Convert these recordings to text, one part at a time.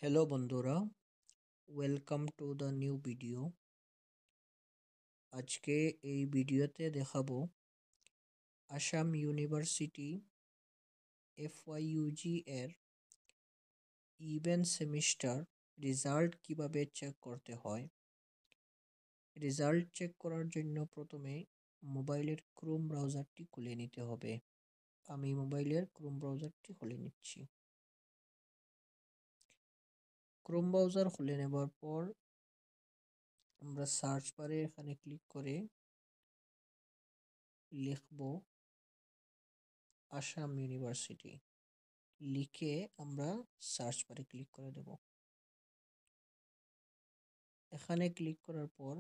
Hello বন্ধুরা, welcome to the new video. আজকে এই ভিডিওতে দেখাবো আসাম ইউনিভার্সিটি FYUG এর ইভেন্ট সেমিস্টার রেজাল্ট কিভাবে চেক করতে হয়। রেজাল্ট চেক করার জন্য প্রথমে মোবাইলের ক্রোম ব্রাউজারটি খুলে নিতে হবে। আমি মোবাইলের ক্রোম ব্রাউজারটি খুলে নিচ্ছি। ক্রোম ব্রাউজার খুলে নেবার পর আমরা সার্চ বারে এখানে ক্লিক করে লিখব আসাম ইউনিভার্সিটি, লিখে আমরা সার্চ বারে ক্লিক করে দেব। এখানে ক্লিক করার পর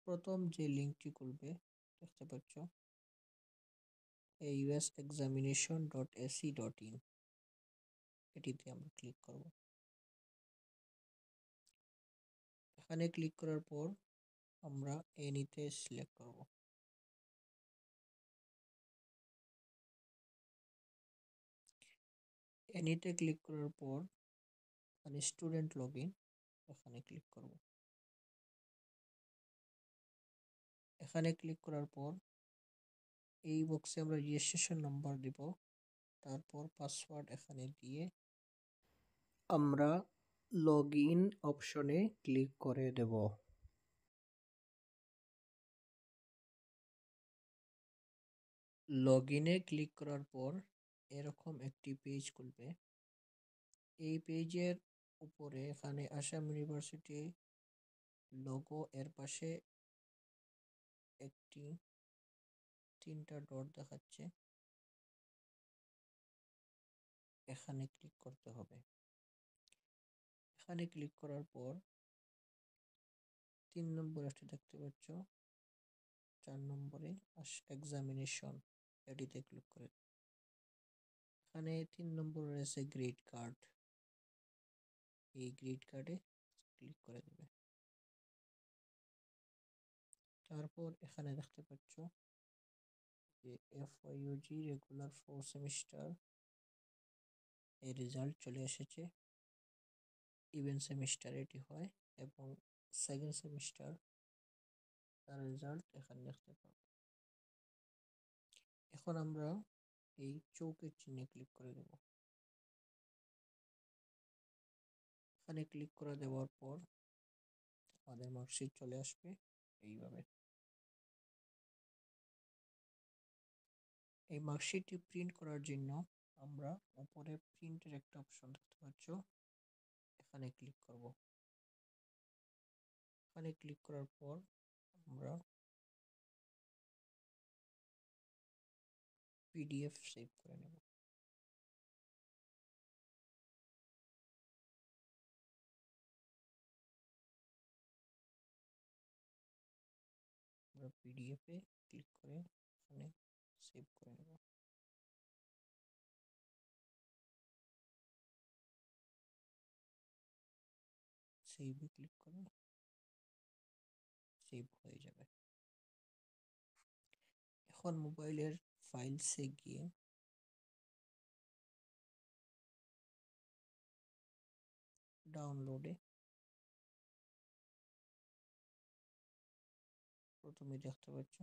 প্রথম যে লিঙ্কটি খুলবে দেখতে পাচ্ছ ausexamination.ac.in, এটিতে আমরা ক্লিক করব। এখানে ক্লিক করার পর আমরা এনিতে সিলেক্ট করব। এনিতে ক্লিক করার পর এখানে স্টুডেন্ট লগইন, এখানে ক্লিক করব। এখানে ক্লিক করার পর এই বক্সে আমরা রেজিস্ট্রেশন নাম্বার দিব, তারপর পাসওয়ার্ড এখানে দিয়ে আমরা লগ ইন অপশনে ক্লিক করে দেব। লগ ইনে ক্লিক করার পর এরকম একটি পেজ খুলবে। এই পেজের উপরে এখানে আসাম ইউনিভার্সিটি লোগো, এর পাশে একটি 3টা ডট দেখাচ্ছে, এখানে ক্লিক করতে হবে। এখানে ক্লিক করার পর 3 নম্বর একটি দেখতে পাচ্ছ, 4 নম্বরে এক্সামিনেশন, এটিতে ক্লিক করে এখানে 3 নম্বর রয়েছে গ্রেড কার্ড, এই গ্রেড কার্ডে ক্লিক করে দেবে। তারপর এখানে দেখতে পাচ্ছ যে FYUG রেগুলার 4 সেমিস্টার এর রেজাল্ট চলে এসেছে। ইভেন্ট সেমিস্টার এটি হয় এবং সেকেন্ড সেমিস্টার তার রেজাল্ট এখানে দেখতে পাবো। এখন আমরা এই চৌকের চিহ্নে ক্লিক করে দেব। এখানে ক্লিক করে দেওয়ার পর আমাদের মার্কশিট চলে আসবে এইভাবে। এই মার্কশিটটি প্রিন্ট করার জন্য আমরা উপরে প্রিন্টের একটা অপশন দেখতে পাচ্ছ, এখানে ক্লিক করব। এখানে ক্লিক করার পর আমরা PDF সেভ করে নেব। আমরা PDF এ ক্লিক করে এখানে সেভ করে নেব। সেভে ক্লিক করে সেভ হয়ে যাবে। এখন মোবাইলের ফাইলসে গিয়ে ডাউনলোডে প্রথমে দেখতে পাচ্ছ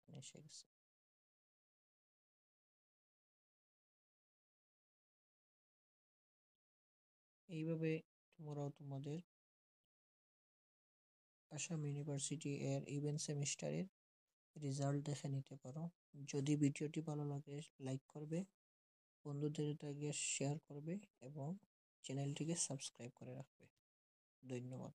এসে গেছে। এইভাবে তোমরাও তোমাদের আসাম ইউনিভার্সিটি এর ইভেন্ট সেমিস্টারের রেজাল্ট দেখে নিতে পারো। যদি ভিডিওটি ভালো লাগে লাইক করবে, বন্ধুদের শেয়ার করবে এবং চ্যানেলটিকে সাবস্ক্রাইব করে রাখবে। ধন্যবাদ।